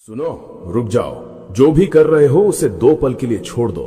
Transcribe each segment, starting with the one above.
सुनो, रुक जाओ। जो भी कर रहे हो उसे 2 पल के लिए छोड़ दो।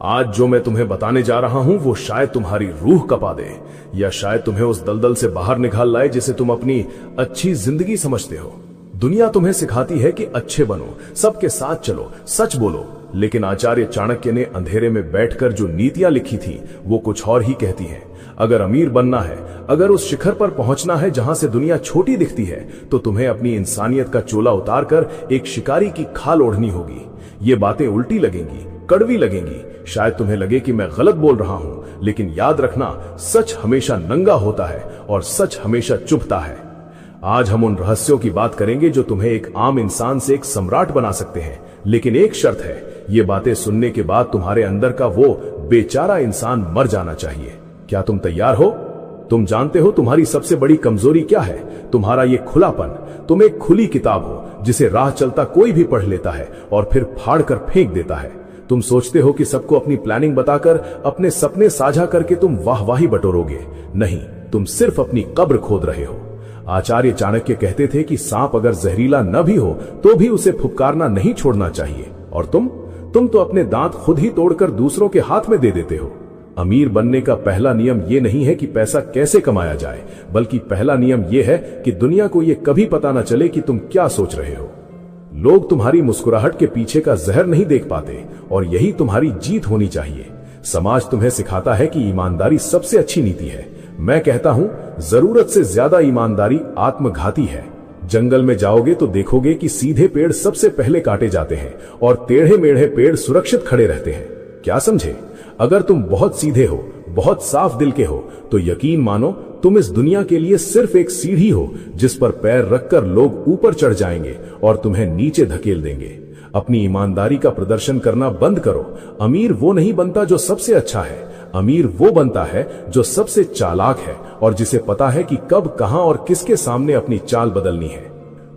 आज जो मैं तुम्हें बताने जा रहा हूं वो शायद तुम्हारी रूह कपा दे, या शायद तुम्हें उस दलदल से बाहर निकाल लाए जिसे तुम अपनी अच्छी जिंदगी समझते हो। दुनिया तुम्हें सिखाती है कि अच्छे बनो, सबके साथ चलो, सच बोलो, लेकिन आचार्य चाणक्य ने अंधेरे में बैठकर जो नीतियां लिखी थी वो कुछ और ही कहती हैं। अगर अमीर बनना है, अगर उस शिखर पर पहुंचना है जहां से दुनिया छोटी दिखती है, तो तुम्हें अपनी इंसानियत का चोला उतारकर एक शिकारी की खाल ओढ़नी होगी। ये बातें उल्टी लगेंगी, कड़वी लगेंगी, शायद तुम्हें लगे कि मैं गलत बोल रहा हूं, लेकिन याद रखना, सच हमेशा नंगा होता है और सच हमेशा चुभता है। आज हम उन रहस्यों की बात करेंगे जो तुम्हें एक आम इंसान से एक सम्राट बना सकते हैं, लेकिन एक शर्त है, ये बातें सुनने के बाद तुम्हारे अंदर का वो बेचारा इंसान मर जाना चाहिए। क्या तुम तैयार हो? तुम जानते हो तुम्हारी सबसे बड़ी कमजोरी क्या है? तुम्हारा ये खुलापन। तुम एक खुली किताब हो जिसे राह चलता कोई भी पढ़ लेता है और फिर फाड़ कर फेंक देता है। तुम सोचते हो कि सबको अपनी प्लानिंग बताकर, अपने सपने साझा करके तुम वाहवाही बटोरोगे। नहीं, तुम सिर्फ अपनी कब्र खोद रहे हो। आचार्य चाणक्य कहते थे कि सांप अगर जहरीला न भी हो तो भी उसे फुफकारना नहीं छोड़ना चाहिए। और तुम तो अपने दांत खुद ही तोड़कर दूसरों के हाथ में दे देते हो। अमीर बनने का पहला नियम यह नहीं है कि पैसा कैसे कमाया जाए, बल्कि पहला नियम यह है कि दुनिया को यह कभी पता न चले कि तुम क्या सोच रहे हो। लोग तुम्हारी मुस्कुराहट के पीछे का जहर नहीं देख पाते, और यही तुम्हारी जीत होनी चाहिए। समाज तुम्हें सिखाता है कि ईमानदारी सबसे अच्छी नीति है। मैं कहता हूं, जरूरत से ज्यादा ईमानदारी आत्मघाती है। जंगल में जाओगे तो देखोगे कि सीधे पेड़ सबसे पहले काटे जाते हैं और टेढ़े मेढ़े पेड़ सुरक्षित खड़े रहते हैं। क्या समझे? अगर तुम बहुत सीधे हो, बहुत साफ दिल के हो, तो यकीन मानो तुम इस दुनिया के लिए सिर्फ एक सीढ़ी हो जिस पर पैर रखकर लोग ऊपर चढ़ जाएंगे और तुम्हें नीचे धकेल देंगे। अपनी ईमानदारी का प्रदर्शन करना बंद करो। अमीर वो नहीं बनता जो सबसे अच्छा है, अमीर वो बनता है जो सबसे चालाक है और जिसे पता है कि कब, कहां और किसके सामने अपनी चाल बदलनी है।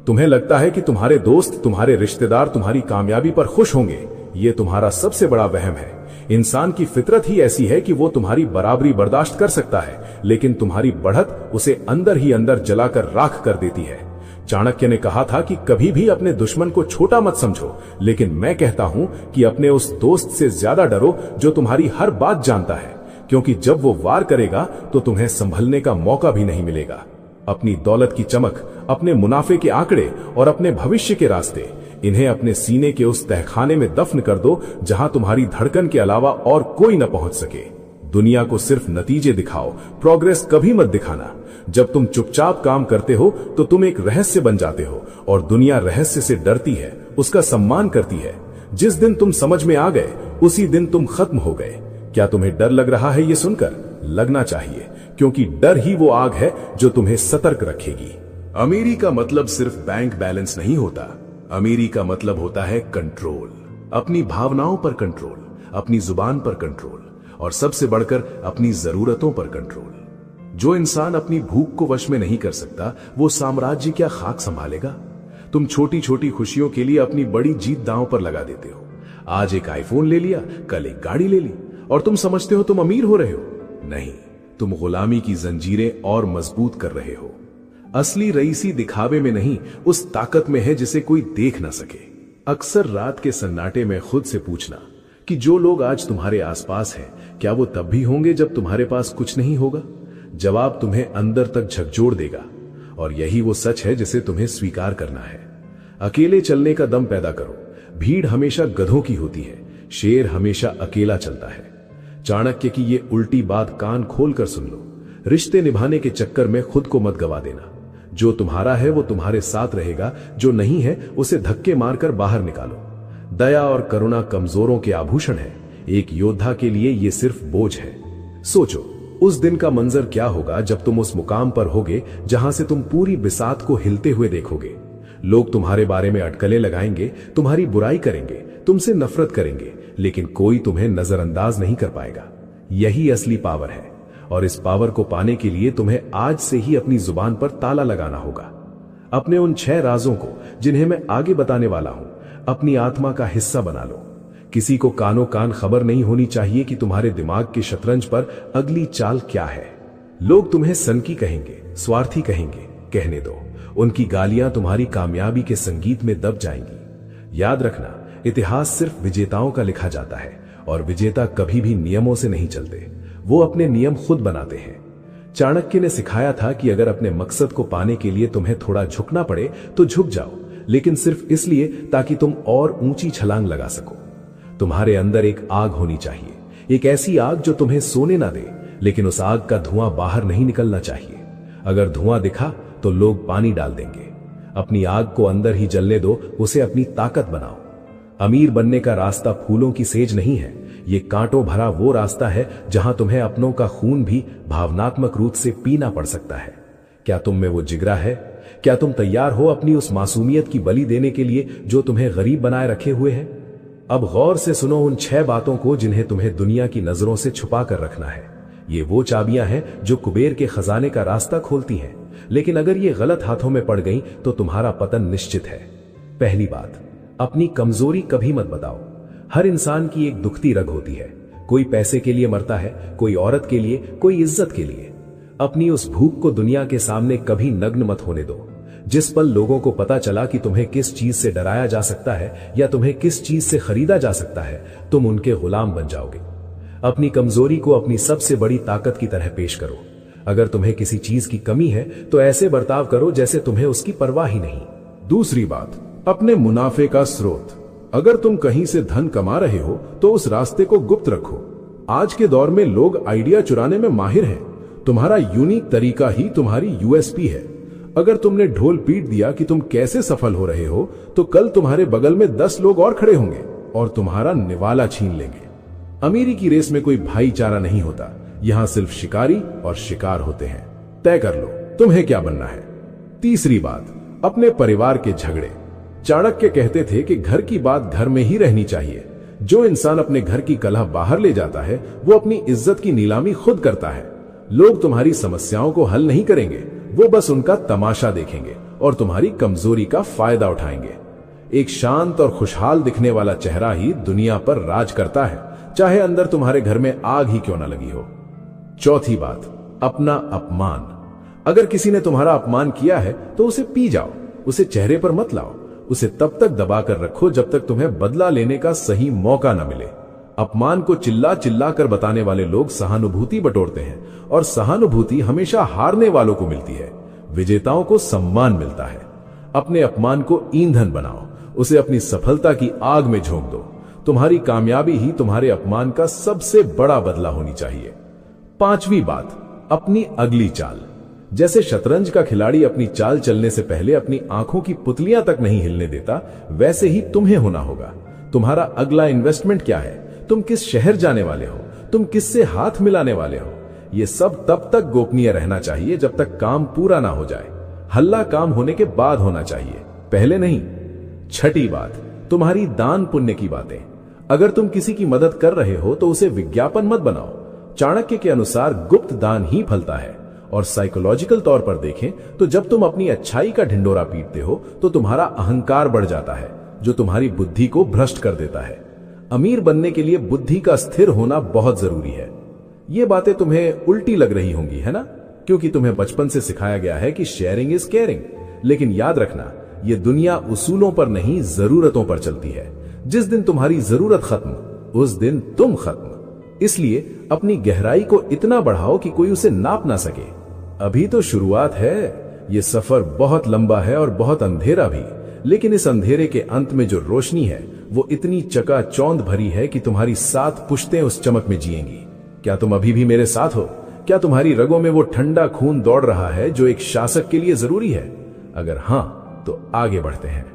तुम्हें लगता है कि तुम्हारे दोस्त, तुम्हारे रिश्तेदार तुम्हारी कामयाबी पर खुश होंगे। ये तुम्हारा सबसे बड़ा वहम है। इंसान की फितरत ही ऐसी है कि वो तुम्हारी बराबरी बर्दाश्त कर सकता है, लेकिन तुम्हारी बढ़त उसे अंदर ही अंदर जलाकर राख कर देती है। चाणक्य ने कहा था कि कभी भी अपने दुश्मन को छोटा मत समझो, लेकिन मैं कहता हूं कि अपने उस दोस्त से ज्यादा डरो जो तुम्हारी हर बात जानता है, क्योंकि जब वो वार करेगा तो तुम्हें संभलने का मौका भी नहीं मिलेगा। अपनी दौलत की चमक, अपने मुनाफे के आंकड़े और अपने भविष्य के रास्ते, इन्हें अपने सीने के उस तहखाने में दफन कर दो जहां तुम्हारी धड़कन के अलावा और कोई न पहुंच सके। दुनिया को सिर्फ नतीजे दिखाओ, प्रोग्रेस कभी मत दिखाना। जब तुम चुपचाप काम करते हो तो तुम एक रहस्य बन जाते हो, और दुनिया रहस्य से डरती है, उसका सम्मान करती है। जिस दिन तुम समझ में आ गए उसी दिन तुम खत्म हो गए। क्या तुम्हें डर लग रहा है? ये सुनकर लगना चाहिए, क्योंकि डर ही वो आग है जो तुम्हें सतर्क रखेगी। अमीरी का मतलब सिर्फ बैंक बैलेंस नहीं होता। अमीरी का मतलब होता है कंट्रोल, अपनी भावनाओं पर कंट्रोल, अपनी जुबान पर कंट्रोल, और सबसे बढ़कर अपनी जरूरतों पर कंट्रोल। जो इंसान अपनी भूख को वश में नहीं कर सकता, वो साम्राज्य क्या खाक संभालेगा? तुम छोटी छोटी खुशियों के लिए अपनी बड़ी जीत दांव पर लगा देते हो। आज एक आईफोन ले लिया, कल एक गाड़ी ले ली, और तुम समझते हो तुम अमीर हो रहे हो। नहीं, तुम गुलामी की जंजीरें और मजबूत कर रहे हो। असली रईसी दिखावे में नहीं, उस ताकत में है जिसे कोई देख ना सके। अक्सर रात के सन्नाटे में खुद से पूछना कि जो लोग आज तुम्हारे आसपास हैं, क्या वो तब भी होंगे जब तुम्हारे पास कुछ नहीं होगा? जवाब तुम्हें अंदर तक झकझोर देगा, और यही वो सच है जिसे तुम्हें स्वीकार करना है। अकेले चलने का दम पैदा करो। भीड़ हमेशा गधों की होती है, शेर हमेशा अकेला चलता है। चाणक्य की ये उल्टी बात कान खोलकर सुन लो। रिश्ते निभाने के चक्कर में खुद को मत गवा देना। जो तुम्हारा है वो तुम्हारे साथ रहेगा, जो नहीं है उसे धक्के मारकर बाहर निकालो। दया और करुणा कमजोरों के आभूषण है, एक योद्धा के लिए ये सिर्फ बोझ है। सोचो, उस दिन का मंजर क्या होगा जब तुम उस मुकाम पर होगे जहां से तुम पूरी बिसात को हिलते हुए देखोगे। लोग तुम्हारे बारे में अटकलें लगाएंगे, तुम्हारी बुराई करेंगे, तुमसे नफरत करेंगे, लेकिन कोई तुम्हें नजरअंदाज नहीं कर पाएगा। यही असली पावर है, और इस पावर को पाने के लिए तुम्हें आज से ही अपनी जुबान पर ताला लगाना होगा। अपने उन 6 राजों को, जिन्हें मैं आगे बताने वाला हूं, अपनी आत्मा का हिस्सा बना लो। किसी को कानो कान खबर नहीं होनी चाहिए कि तुम्हारे दिमाग के शतरंज पर अगली चाल क्या है। लोग तुम्हें सनकी कहेंगे, स्वार्थी कहेंगे, कहने दो। उनकी गालियां तुम्हारी कामयाबी के संगीत में दब जाएंगी। याद रखना, इतिहास सिर्फ विजेताओं का लिखा जाता है और विजेता कभी भी नियमों से नहीं चलते, वो अपने नियम खुद बनाते हैं। चाणक्य ने सिखाया था कि अगर अपने मकसद को पाने के लिए तुम्हें थोड़ा झुकना पड़े तो झुक जाओ, लेकिन सिर्फ इसलिए ताकि तुम और ऊंची छलांग लगा सको। तुम्हारे अंदर एक आग होनी चाहिए, एक ऐसी आग जो तुम्हें सोने ना दे, लेकिन उस आग का धुआं बाहर नहीं निकलना चाहिए। अगर धुआं दिखा तो लोग पानी डाल देंगे। अपनी आग को अंदर ही जलने दो, उसे अपनी ताकत बनाओ। अमीर बनने का रास्ता फूलों की सेज नहीं है, ये कांटों भरा वो रास्ता है जहां तुम्हें अपनों का खून भी भावनात्मक रूप से पीना पड़ सकता है। क्या तुम में वो जिगरा है? क्या तुम तैयार हो अपनी उस मासूमियत की बलि देने के लिए जो तुम्हें गरीब बनाए रखे हुए है? अब गौर से सुनो उन 6 बातों को जिन्हें तुम्हें दुनिया की नजरों से छुपा कर रखना है। ये वो चाबियां हैं जो कुबेर के खजाने का रास्ता खोलती हैं, लेकिन अगर ये गलत हाथों में पड़ गई तो तुम्हारा पतन निश्चित है। पहली बात, अपनी कमजोरी कभी मत बताओ। हर इंसान की एक दुखती रग होती है। कोई पैसे के लिए मरता है, कोई औरत के लिए, कोई इज्जत के लिए। अपनी उस भूख को दुनिया के सामने कभी नग्न मत होने दो। जिस पल लोगों को पता चला कि तुम्हें किस चीज से डराया जा सकता है या तुम्हें किस चीज से खरीदा जा सकता है, तुम उनके गुलाम बन जाओगे। अपनी कमजोरी को अपनी सबसे बड़ी ताकत की तरह पेश करो। अगर तुम्हें किसी चीज की कमी है तो ऐसे बर्ताव करो जैसे तुम्हें उसकी परवाह ही नहीं। दूसरी बात, अपने मुनाफे का स्रोत। अगर तुम कहीं से धन कमा रहे हो तो उस रास्ते को गुप्त रखो। आज के दौर में लोग आइडिया चुराने में माहिर हैं। तुम्हारा यूनिक तरीका ही तुम्हारी यूएसपी है। अगर तुमने ढोल पीट दिया कि तुम कैसे सफल हो रहे हो, तो कल तुम्हारे बगल में 10 लोग और खड़े होंगे और तुम्हारा निवाला छीन लेंगे। अमीरी की रेस में कोई भाईचारा नहीं होता, यहां सिर्फ शिकारी और शिकार होते हैं। तय कर लो तुम्हें क्या बनना है। तीसरी बात, अपने परिवार के झगड़े। चाणक्य कहते थे कि घर की बात घर में ही रहनी चाहिए। जो इंसान अपने घर की कलह बाहर ले जाता है वो अपनी इज्जत की नीलामी खुद करता है। लोग तुम्हारी समस्याओं को हल नहीं करेंगे, वो बस उनका तमाशा देखेंगे और तुम्हारी कमजोरी का फायदा उठाएंगे। एक शांत और खुशहाल दिखने वाला चेहरा ही दुनिया पर राज करता है, चाहे अंदर तुम्हारे घर में आग ही क्यों ना लगी हो। चौथी बात, अपना अपमान। अगर किसी ने तुम्हारा अपमान किया है तो उसे पी जाओ, उसे चेहरे पर मत लाओ। उसे तब तक दबा कर रखो जब तक तुम्हें बदला लेने का सही मौका न मिले। अपमान को चिल्ला चिल्ला कर बताने वाले लोग सहानुभूति बटोरते हैं और सहानुभूति हमेशा हारने वालों को मिलती है। विजेताओं को सम्मान मिलता है। अपने अपमान को ईंधन बनाओ, उसे अपनी सफलता की आग में झोंक दो। तुम्हारी कामयाबी ही तुम्हारे अपमान का सबसे बड़ा बदला होनी चाहिए। पांचवी बात, अपनी अगली चाल। जैसे शतरंज का खिलाड़ी अपनी चाल चलने से पहले अपनी आंखों की पुतलियां तक नहीं हिलने देता, वैसे ही तुम्हें होना होगा। तुम्हारा अगला इन्वेस्टमेंट क्या है, तुम किस शहर जाने वाले हो, तुम किससे हाथ मिलाने वाले हो, ये सब तब तक गोपनीय रहना चाहिए जब तक काम पूरा ना हो जाए। हल्ला काम होने के बाद होना चाहिए, पहले नहीं। छठी बात, तुम्हारी दान पुण्य की बातें। अगर तुम किसी की मदद कर रहे हो तो उसे विज्ञापन मत बनाओ। चाणक्य के अनुसार गुप्त दान ही फलता है। और साइकोलॉजिकल तौर पर देखें तो जब तुम अपनी अच्छाई का ढिंडोरा पीटते हो तो तुम्हारा अहंकार बढ़ जाता है, जो तुम्हारी बुद्धि को भ्रष्ट कर देता है। अमीर बनने के लिए बुद्धि का स्थिर होना बहुत जरूरी है। ये बातें तुम्हें उल्टी लग रही होंगी, है ना? क्योंकि तुम्हें बचपन से सिखाया गया है कि शेयरिंग इज केयरिंग। लेकिन याद रखना, ये दुनिया उसूलों पर नहीं, जरूरतों पर चलती है। जिस दिन तुम्हारी जरूरत खत्म, उस दिन तुम खत्म। इसलिए अपनी गहराई को इतना बढ़ाओ कि कोई उसे नाप ना सके। अभी तो शुरुआत है, ये सफर बहुत लंबा है और बहुत अंधेरा भी। लेकिन इस अंधेरे के अंत में जो रोशनी है वो इतनी चकाचौंध भरी है कि तुम्हारी 7 पुश्तें उस चमक में जिएंगी। क्या तुम अभी भी मेरे साथ हो? क्या तुम्हारी रगों में वो ठंडा खून दौड़ रहा है जो एक शासक के लिए जरूरी है? अगर हां, तो आगे बढ़ते हैं।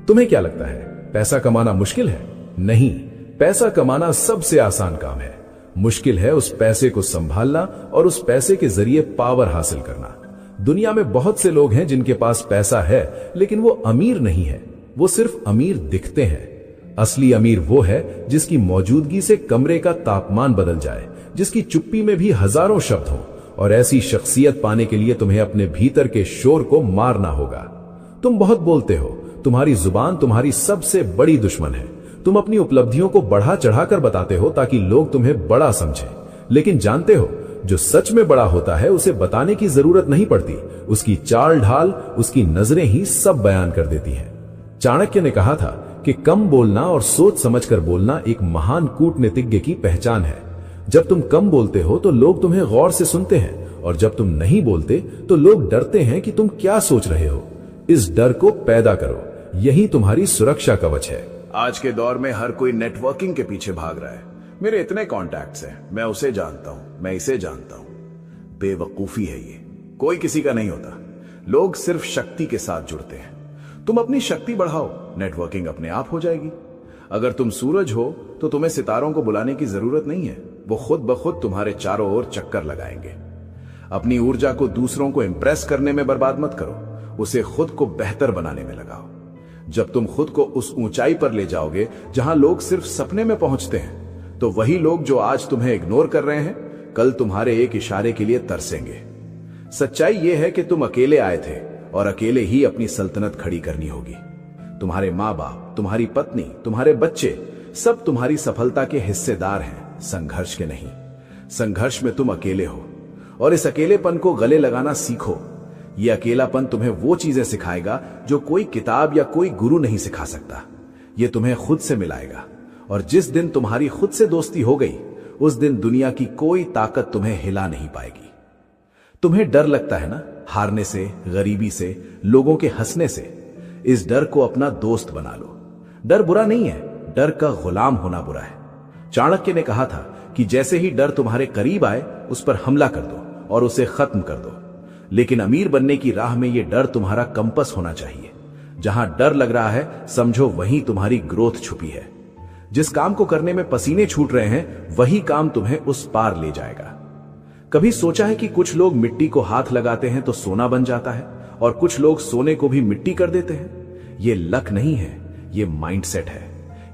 तुम्हें क्या लगता है पैसा कमाना मुश्किल है? नहीं, पैसा कमाना सबसे आसान काम है। मुश्किल है उस पैसे को संभालना और उस पैसे के जरिए पावर हासिल करना। दुनिया में बहुत से लोग हैं जिनके पास पैसा है लेकिन वो अमीर नहीं है, वो सिर्फ अमीर दिखते हैं। असली अमीर वो है जिसकी मौजूदगी से कमरे का तापमान बदल जाए, जिसकी चुप्पी में भी हजारों शब्द हों। और ऐसी शख्सियत पाने के लिए तुम्हें अपने भीतर के शोर को मारना होगा। तुम बहुत बोलते हो, तुम्हारी जुबान तुम्हारी सबसे बड़ी दुश्मन है। तुम अपनी उपलब्धियों को बढ़ा चढ़ाकर बताते हो ताकि लोग तुम्हें बड़ा समझें, लेकिन जानते हो जो सच में बड़ा होता है उसे बताने की जरूरत नहीं पड़ती। उसकी चाल ढाल, उसकी नजरें ही सब बयान कर देती हैं। चाणक्य ने कहा था कि कम बोलना और सोच समझकर बोलना एक महान कूटनीतिज्ञ की पहचान है। जब तुम कम बोलते हो तो लोग तुम्हें गौर से सुनते हैं, और जब तुम नहीं बोलते तो लोग डरते हैं कि तुम क्या सोच रहे हो। इस डर को पैदा करो, यही तुम्हारी सुरक्षा कवच है। आज के दौर में हर कोई नेटवर्किंग के पीछे भाग रहा है। मेरे इतने कॉन्टैक्ट्स हैं, मैं उसे जानता हूं, मैं इसे जानता हूं। बेवकूफी है ये, कोई किसी का नहीं होता। लोग सिर्फ शक्ति के साथ जुड़ते हैं। तुम अपनी शक्ति बढ़ाओ, नेटवर्किंग अपने आप हो जाएगी। अगर तुम सूरज हो तो तुम्हें सितारों को बुलाने की जरूरत नहीं है, वो खुद ब खुद तुम्हारे चारों ओर चक्कर लगाएंगे। अपनी ऊर्जा को दूसरों को इंप्रेस करने में बर्बाद मत करो, उसे खुद को बेहतर बनाने में लगाओ। जब तुम खुद को उस ऊंचाई पर ले जाओगे जहां लोग सिर्फ सपने में पहुंचते हैं, तो वही लोग जो आज तुम्हें इग्नोर कर रहे हैं, कल तुम्हारे एक इशारे के लिए तरसेंगे। सच्चाई यह है कि तुम अकेले आए थे और अकेले ही अपनी सल्तनत खड़ी करनी होगी। तुम्हारे माँ बाप, तुम्हारी पत्नी, तुम्हारे बच्चे सब तुम्हारी सफलता के हिस्सेदार हैं, संघर्ष के नहीं। संघर्ष में तुम अकेले हो, और इस अकेलेपन को गले लगाना सीखो। यह अकेलापन तुम्हें वो चीजें सिखाएगा जो कोई किताब या कोई गुरु नहीं सिखा सकता। यह तुम्हें खुद से मिलाएगा, और जिस दिन तुम्हारी खुद से दोस्ती हो गई, उस दिन दुनिया की कोई ताकत तुम्हें हिला नहीं पाएगी। तुम्हें डर लगता है ना, हारने से, गरीबी से, लोगों के हंसने से। इस डर को अपना दोस्त बना लो। डर बुरा नहीं है, डर का गुलाम होना बुरा है। चाणक्य ने कहा था कि जैसे ही डर तुम्हारे करीब आए, उस पर हमला कर दो और उसे खत्म कर दो। लेकिन अमीर बनने की राह में यह डर तुम्हारा कंपस होना चाहिए। जहां डर लग रहा है, समझो वहीं तुम्हारी ग्रोथ छुपी है। जिस काम को करने में पसीने छूट रहे हैं, वही काम तुम्हें उस पार ले जाएगा। कभी सोचा है कि कुछ लोग मिट्टी को हाथ लगाते हैं तो सोना बन जाता है, और कुछ लोग सोने को भी मिट्टी कर देते हैं? ये लक नहीं है, ये माइंडसेट है।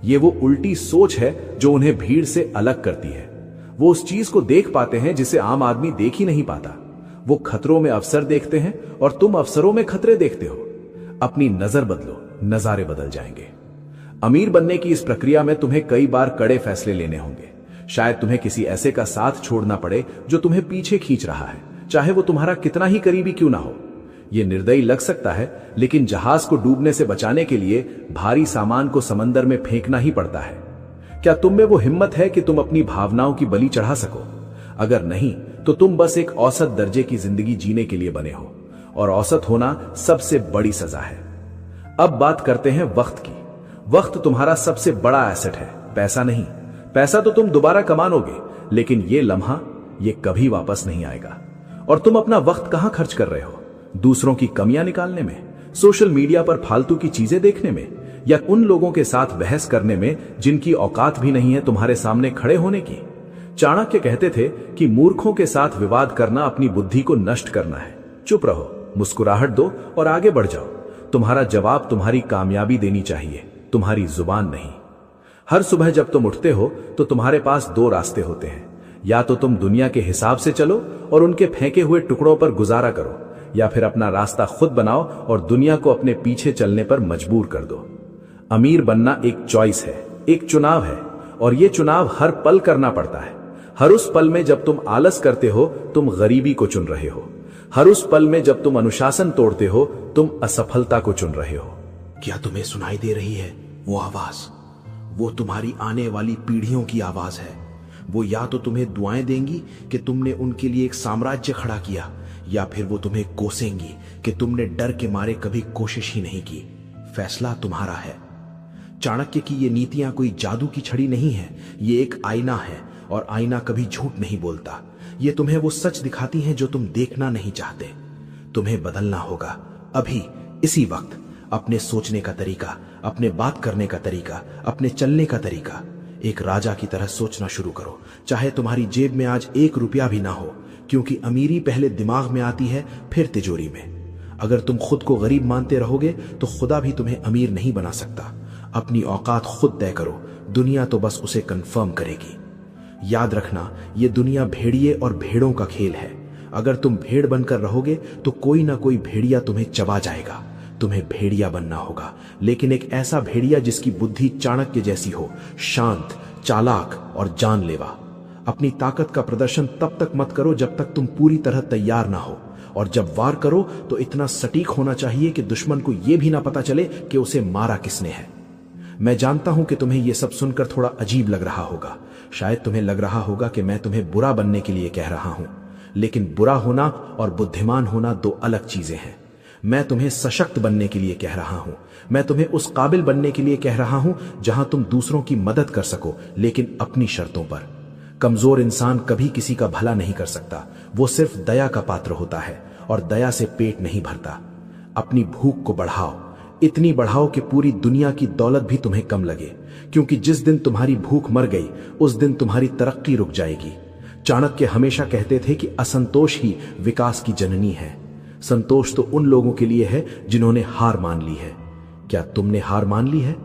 ये वो उल्टी सोच है जो उन्हें भीड़ से अलग करती है। वो उस चीज को देख पाते हैं जिसे आम आदमी देख ही नहीं पाता। वो खतरों में अवसर देखते हैं और तुम अवसरों में खतरे देखते हो। अपनी नजर बदलो, नजारे बदल जाएंगे। अमीर बनने की इस प्रक्रिया में तुम्हें कई बार कड़े फैसले लेने होंगे। शायद तुम्हें किसी ऐसे का साथ छोड़ना पड़े जो तुम्हें पीछे खींच रहा है, चाहे वो तुम्हारा कितना ही करीबी क्यों ना हो। यह निर्दयी लग सकता है, लेकिन जहाज को डूबने से बचाने के लिए भारी सामान को समंदर में फेंकना ही पड़ता है। क्या तुम में वो हिम्मत है कि तुम अपनी भावनाओं की बलि चढ़ा सको? अगर नहीं, तो तुम बस एक औसत दर्जे की जिंदगी जीने के लिए बने हो, और औसत होना सबसे बड़ी सजा है। अब बात करते हैं वक्त की। वक्त तुम्हारा सबसे बड़ा एसेट है, पैसा नहीं। पैसा तो तुम दोबारा कमा लोगे, लेकिन ये लम्हा, ये कभी वापस नहीं आएगा। और तुम अपना वक्त कहां खर्च कर रहे हो? दूसरों की कमियां निकालने में, सोशल मीडिया पर फालतू की चीजें देखने में, या उन लोगों के साथ बहस करने में जिनकी औकात भी नहीं है तुम्हारे सामने खड़े होने की? चाणक्य कहते थे कि मूर्खों के साथ विवाद करना अपनी बुद्धि को नष्ट करना है। चुप रहो, मुस्कुराहट दो और आगे बढ़ जाओ। तुम्हारा जवाब तुम्हारी कामयाबी देनी चाहिए, तुम्हारी जुबान नहीं। हर सुबह जब तुम उठते हो तो तुम्हारे पास दो रास्ते होते हैं। या तो तुम दुनिया के हिसाब से चलो और उनके फेंके हुए टुकड़ों पर गुजारा करो, या फिर अपना रास्ता खुद बनाओ और दुनिया को अपने पीछे चलने पर मजबूर कर दो। अमीर बनना एक चॉइस है, एक चुनाव है, और यह चुनाव हर पल करना पड़ता है। हर उस पल में जब तुम आलस करते हो, तुम गरीबी को चुन रहे हो। हर उस पल में जब तुम अनुशासन तोड़ते हो, तुम असफलता को चुन रहे हो। क्या तुम्हें सुनाई दे रही है वो आवाज? वो तुम्हारी आने वाली पीढ़ियों की आवाज है। वो या तो तुम्हें दुआएं देंगी कि तुमने उनके लिए एक साम्राज्य खड़ा किया, या फिर वो तुम्हें कोसेंगी कि तुमने डर के मारे कभी कोशिश ही नहीं की। फैसला तुम्हारा है। चाणक्य की ये नीतियां कोई जादू की छड़ी नहीं है, ये एक आईना है, और आईना कभी झूठ नहीं बोलता। ये तुम्हें वो सच दिखाती हैं जो तुम देखना नहीं चाहते। तुम्हें बदलना होगा अभी, इसी वक्त। अपने सोचने का तरीका, अपने बात करने का तरीका, अपने चलने का तरीका। एक राजा की तरह सोचना शुरू करो, चाहे तुम्हारी जेब में आज 1 रुपया भी ना हो, क्योंकि अमीरी पहले दिमाग में आती है, फिर तिजोरी में। अगर तुम खुद को गरीब मानते रहोगे तो खुदा भी तुम्हें अमीर नहीं बना सकता। अपनी औकात खुद तय करो, दुनिया तो बस उसे कंफर्म करेगी। याद रखना, ये दुनिया भेड़िए और भेड़ों का खेल है। अगर तुम भेड़ बनकर रहोगे तो कोई ना कोई भेड़िया तुम्हें चबा जाएगा। तुम्हें भेड़िया बनना होगा, लेकिन एक ऐसा भेड़िया जिसकी बुद्धि चाणक्य जैसी हो, शांत, चालाक और जानलेवा। अपनी ताकत का प्रदर्शन तब तक मत करो जब तक तुम पूरी तरह तैयार ना हो, और जब वार करो तो इतना सटीक होना चाहिए कि दुश्मन को यह भी ना पता चले कि उसे मारा किसने है। मैं जानता हूं कि तुम्हें यह सब सुनकर थोड़ा अजीब लग रहा होगा। शायद तुम्हें लग रहा होगा कि मैं तुम्हें बुरा बनने के लिए कह रहा हूं, लेकिन बुरा होना और बुद्धिमान होना दो अलग चीजें हैं। मैं तुम्हें सशक्त बनने के लिए कह रहा हूं। मैं तुम्हें उस काबिल बनने के लिए कह रहा हूं जहां तुम दूसरों की मदद कर सको, लेकिन अपनी शर्तों पर। कमजोर इंसान कभी किसी का भला नहीं कर सकता। वो सिर्फ दया का पात्र होता है, और दया से पेट नहीं भरता। अपनी भूख को बढ़ाओ, इतनी बढ़ाओ कि पूरी दुनिया की दौलत भी तुम्हें कम लगे, क्योंकि जिस दिन तुम्हारी भूख मर गई उस दिन तुम्हारी तरक्की रुक जाएगी। चाणक्य हमेशा कहते थे कि असंतोष ही विकास की जननी है। संतोष तो उन लोगों के लिए है जिन्होंने हार मान ली है। क्या तुमने हार मान ली है?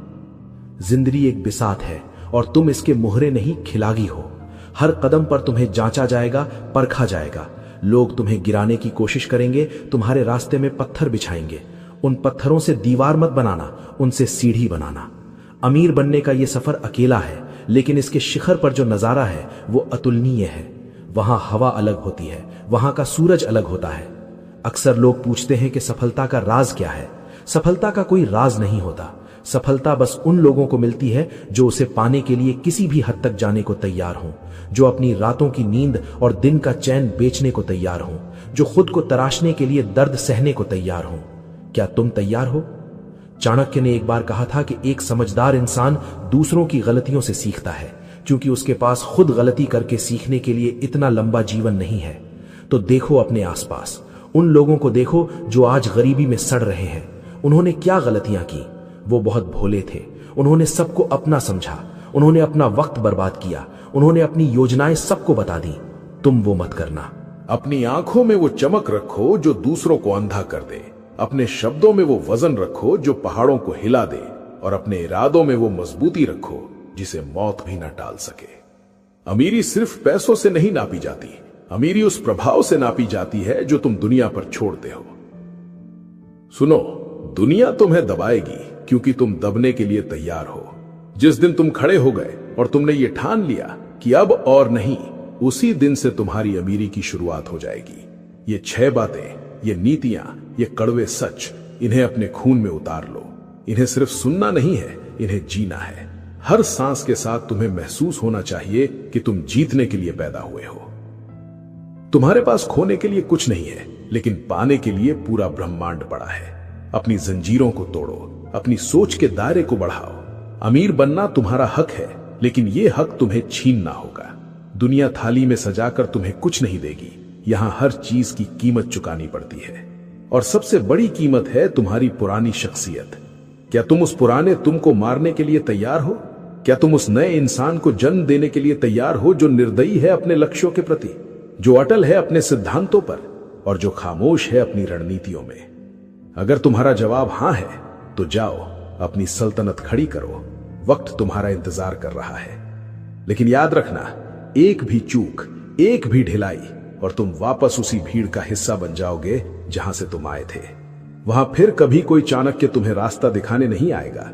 जिंदगी एक बिसात है और तुम इसके मोहरे नहीं, खिलागी हो। हर कदम पर तुम्हें जांचा जाएगा, परखा जाएगा। लोग तुम्हें गिराने की कोशिश करेंगे, तुम्हारे रास्ते में पत्थर बिछाएंगे। उन पत्थरों से दीवार मत बनाना, उनसे सीढ़ी बनाना। अमीर बनने का यह सफर अकेला है, लेकिन इसके शिखर पर जो नजारा है वो अतुलनीय है। वहां हवा अलग होती है, वहां का सूरज अलग होता है। अक्सर लोग पूछते हैं कि सफलता का राज क्या है। सफलता का कोई राज नहीं होता। सफलता बस उन लोगों को मिलती है जो उसे पाने के लिए किसी भी हद तक जाने को तैयार हों, जो अपनी रातों की नींद और दिन का चैन बेचने को तैयार हों, जो खुद को तराशने के लिए दर्द सहने को तैयार हों। क्या तुम तैयार हो? चाणक्य ने एक बार कहा था कि एक समझदार इंसान दूसरों की गलतियों से सीखता है, क्योंकि उसके पास खुद गलती करके सीखने के लिए इतना लंबा जीवन नहीं है। तो देखो अपने आसपास, उन लोगों को देखो जो आज गरीबी में सड़ रहे हैं। उन्होंने क्या गलतियां की? वो बहुत भोले थे। उन्होंने सबको अपना समझा, उन्होंने अपना वक्त बर्बाद किया, उन्होंने अपनी योजनाएं सबको बता दी। तुम वो मत करना। अपनी आंखों में वो चमक रखो जो दूसरों को अंधा कर दे। अपने शब्दों में वो वजन रखो जो पहाड़ों को हिला दे, और अपने इरादों में वो मजबूती रखो जिसे मौत भी न टाल सके। अमीरी सिर्फ पैसों से नहीं नापी जाती, अमीरी उस प्रभाव से नापी जाती है जो तुम दुनिया पर छोड़ते हो। सुनो, दुनिया तुम्हें दबाएगी क्योंकि तुम दबने के लिए तैयार हो। जिस दिन तुम खड़े हो गए और तुमने ये ठान लिया कि अब और नहीं, उसी दिन से तुम्हारी अमीरी की शुरुआत हो जाएगी। ये 6 बातें, ये नीतियां, ये कड़वे सच, इन्हें अपने खून में उतार लो। इन्हें सिर्फ सुनना नहीं है, इन्हें जीना है। हर सांस के साथ तुम्हें महसूस होना चाहिए कि तुम जीतने के लिए पैदा हुए हो। तुम्हारे पास खोने के लिए कुछ नहीं है, लेकिन पाने के लिए पूरा ब्रह्मांड पड़ा है। अपनी जंजीरों को तोड़ो, अपनी सोच के दायरे को बढ़ाओ। अमीर बनना तुम्हारा हक है, लेकिन यह हक तुम्हें छीनना होगा। दुनिया थाली में सजाकर तुम्हें कुछ नहीं देगी। यहां हर चीज की कीमत चुकानी पड़ती है, और सबसे बड़ी कीमत है तुम्हारी पुरानी शख्सियत। क्या तुम उस पुराने तुम को मारने के लिए तैयार हो? क्या तुम उस नए इंसान को जन्म देने के लिए तैयार हो जो निर्दयी है अपने लक्ष्यों के प्रति, जो अटल है अपने सिद्धांतों पर, और जो खामोश है अपनी रणनीतियों में? अगर तुम्हारा जवाब हां है, तो जाओ, अपनी सल्तनत खड़ी करो। वक्त तुम्हारा इंतजार कर रहा है। लेकिन याद रखना, एक भी चूक, एक भी ढिलाई, और तुम वापस उसी भीड़ का हिस्सा बन जाओगे जहां से तुम आए थे। वहां फिर कभी कोई चाणक्य तुम्हें रास्ता दिखाने नहीं आएगा।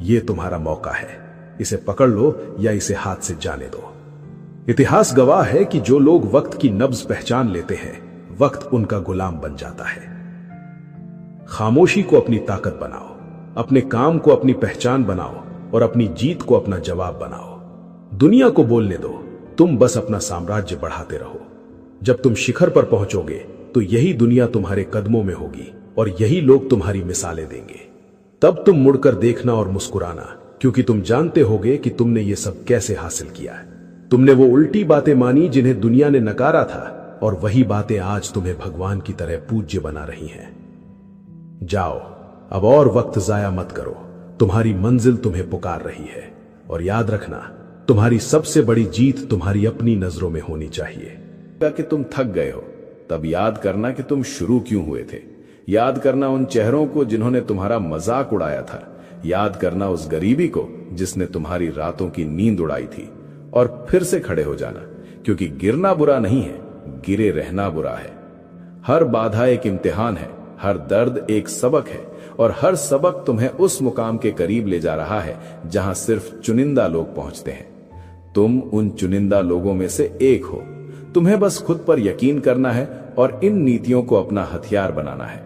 यह तुम्हारा मौका है। इसे पकड़ लो या इसे हाथ से जाने दो। इतिहास गवाह है कि जो लोग वक्त की नब्ज पहचान लेते हैं, वक्त उनका गुलाम बन जाता है। खामोशी को अपनी ताकत बनाओ, अपने काम को अपनी पहचान बनाओ, और अपनी जीत को अपना जवाब बनाओ। दुनिया को बोलने दो, तुम बस अपना साम्राज्य बढ़ाते रहो। जब तुम शिखर पर पहुंचोगे तो यही दुनिया तुम्हारे कदमों में होगी, और यही लोग तुम्हारी मिसालें देंगे। तब तुम मुड़कर देखना और मुस्कुराना, क्योंकि तुम जानते होगे कि तुमने ये सब कैसे हासिल किया है। तुमने वो उल्टी बातें मानी जिन्हें दुनिया ने नकारा था, और वही बातें आज तुम्हें भगवान की तरह पूज्य बना रही हैं। जाओ, अब और वक्त जाया मत करो। तुम्हारी मंजिल तुम्हें पुकार रही है, और याद रखना, तुम्हारी सबसे बड़ी जीत तुम्हारी अपनी नजरों में होनी चाहिए। कि तुम थक गए हो, तब याद करना कि तुम शुरू क्यों हुए थे। याद करना उन चेहरों को जिन्होंने तुम्हारा मजाक उड़ाया था। याद करना उस गरीबी को जिसने तुम्हारी रातों की नींद उड़ाई थी, और फिर से खड़े हो जाना, क्योंकि गिरना बुरा नहीं है, गिरे रहना बुरा है। हर बाधा एक इम्तिहान है, हर दर्द एक सबक है, और हर सबक तुम्हें उस मुकाम के करीब ले जा रहा है जहां सिर्फ चुनिंदा लोग पहुंचते हैं। तुम उन चुनिंदा लोगों में से एक हो। तुम्हें बस खुद पर यकीन करना है और इन नीतियों को अपना हथियार बनाना है।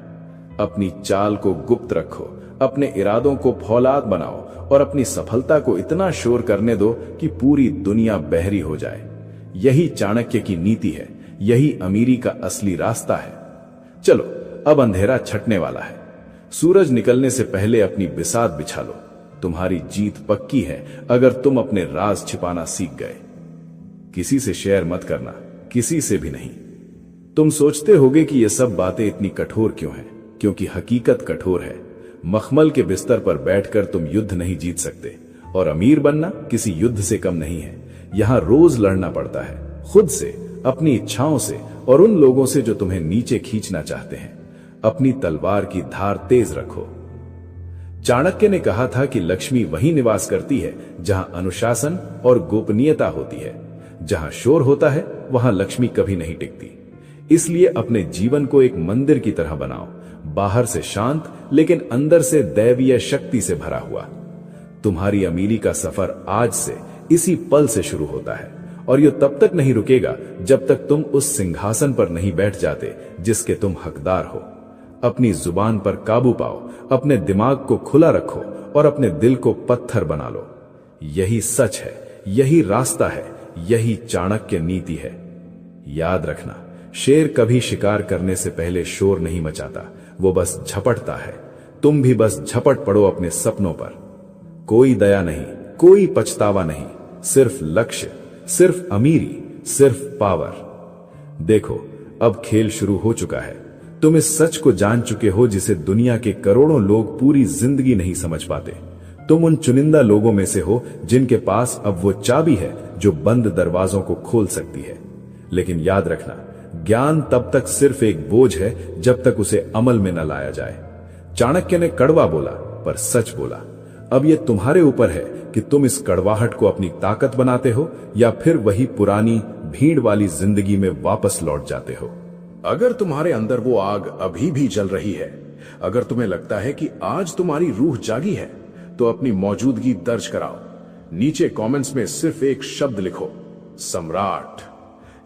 अपनी चाल को गुप्त रखो, अपने इरादों को फौलाद बनाओ और अपनी सफलता को इतना शोर करने दो कि पूरी दुनिया बहरी हो जाए। यही चाणक्य की नीति है, यही अमीरी का असली रास्ता है। चलो, अब अंधेरा छटने वाला है। सूरज निकलने से पहले अपनी बिसात बिछा लो। तुम्हारी जीत पक्की है अगर तुम अपने राज छिपाना सीख गए। किसी से शेयर मत करना, किसी से भी नहीं। तुम सोचते होगे कि ये सब बातें इतनी कठोर क्यों हैं? क्योंकि हकीकत कठोर है। मखमल के बिस्तर पर बैठकर तुम युद्ध नहीं जीत सकते, और अमीर बनना किसी युद्ध से कम नहीं है। यहां रोज लड़ना पड़ता है, खुद से, अपनी इच्छाओं से और उन लोगों से जो तुम्हें नीचे खींचना चाहते हैं। अपनी तलवार की धार तेज रखो। चाणक्य ने कहा था कि लक्ष्मी वहीं निवास करती है जहां अनुशासन और गोपनीयता होती है। जहां शोर होता है वहां लक्ष्मी कभी नहीं टिकती। इसलिए अपने जीवन को एक मंदिर की तरह बनाओ, बाहर से शांत लेकिन अंदर से दैवीय शक्ति से भरा हुआ। तुम्हारी अमीरी का सफर आज से, इसी पल से शुरू होता है, और यह तब तक नहीं रुकेगा जब तक तुम उस सिंहासन पर नहीं बैठ जाते जिसके तुम हकदार हो। अपनी जुबान पर काबू पाओ, अपने दिमाग को खुला रखो और अपने दिल को पत्थर बना लो। यही सच है, यही रास्ता है, यही चाणक्य नीति है। याद रखना, शेर कभी शिकार करने से पहले शोर नहीं मचाता, वो बस झपटता है। तुम भी बस झपट पड़ो अपने सपनों पर। कोई दया नहीं, कोई पछतावा नहीं, सिर्फ लक्ष्य, सिर्फ अमीरी, सिर्फ पावर। देखो, अब खेल शुरू हो चुका है। तुम इस सच को जान चुके हो जिसे दुनिया के करोड़ों लोग पूरी जिंदगी नहीं समझ पाते। तुम उन चुनिंदा लोगों में से हो जिनके पास अब वो चाबी है जो बंद दरवाजों को खोल सकती है। लेकिन याद रखना, ज्ञान तब तक सिर्फ एक बोझ है जब तक उसे अमल में न लाया जाए। चाणक्य ने कड़वा बोला पर सच बोला। अब यह तुम्हारे ऊपर है कि तुम इस कड़वाहट को अपनी ताकत बनाते हो या फिर वही पुरानी भीड़ वाली जिंदगी में वापस लौट जाते हो। अगर तुम्हारे अंदर वो आग अभी भी जल रही है, अगर तुम्हें लगता है कि आज तुम्हारी रूह जागी है, तो अपनी मौजूदगी दर्ज कराओ। नीचे कमेंट्स में सिर्फ एक शब्द लिखो, सम्राट।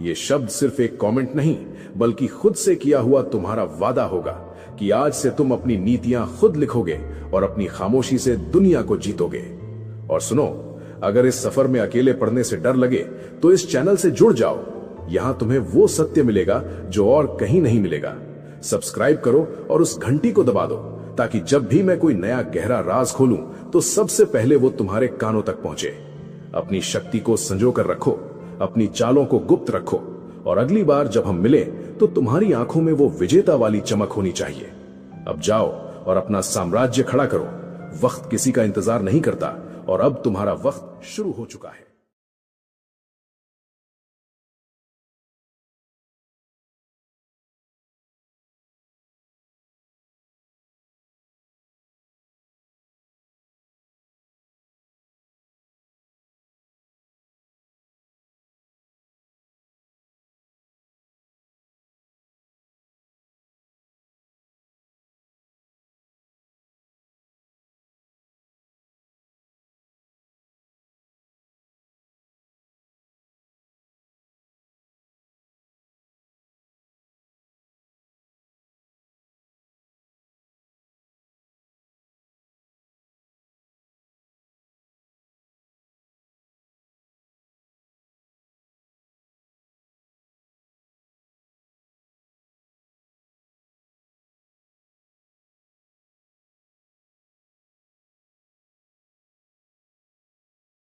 ये शब्द सिर्फ एक कमेंट नहीं, बल्कि खुद से किया हुआ तुम्हारा वादा होगा कि आज से तुम अपनी नीतियां खुद लिखोगे और अपनी खामोशी से दुनिया को जीतोगे। और सुनो, अगर इस सफर में अकेले पढ़ने से डर लगे तो इस चैनल से जुड़ जाओ। यहां तुम्हें वो सत्य मिलेगा जो और कहीं नहीं मिलेगा। सब्सक्राइब करो और उस घंटी को दबा दो, ताकि जब भी मैं कोई नया गहरा राज खोलूं तो सबसे पहले वो तुम्हारे कानों तक पहुंचे। अपनी शक्ति को संजो कर रखो, अपनी चालों को गुप्त रखो, और अगली बार जब हम मिले तो तुम्हारी आंखों में वो विजेता वाली चमक होनी चाहिए। अब जाओ और अपना साम्राज्य खड़ा करो। वक्त किसी का इंतजार नहीं करता, और अब तुम्हारा वक्त शुरू हो चुका है।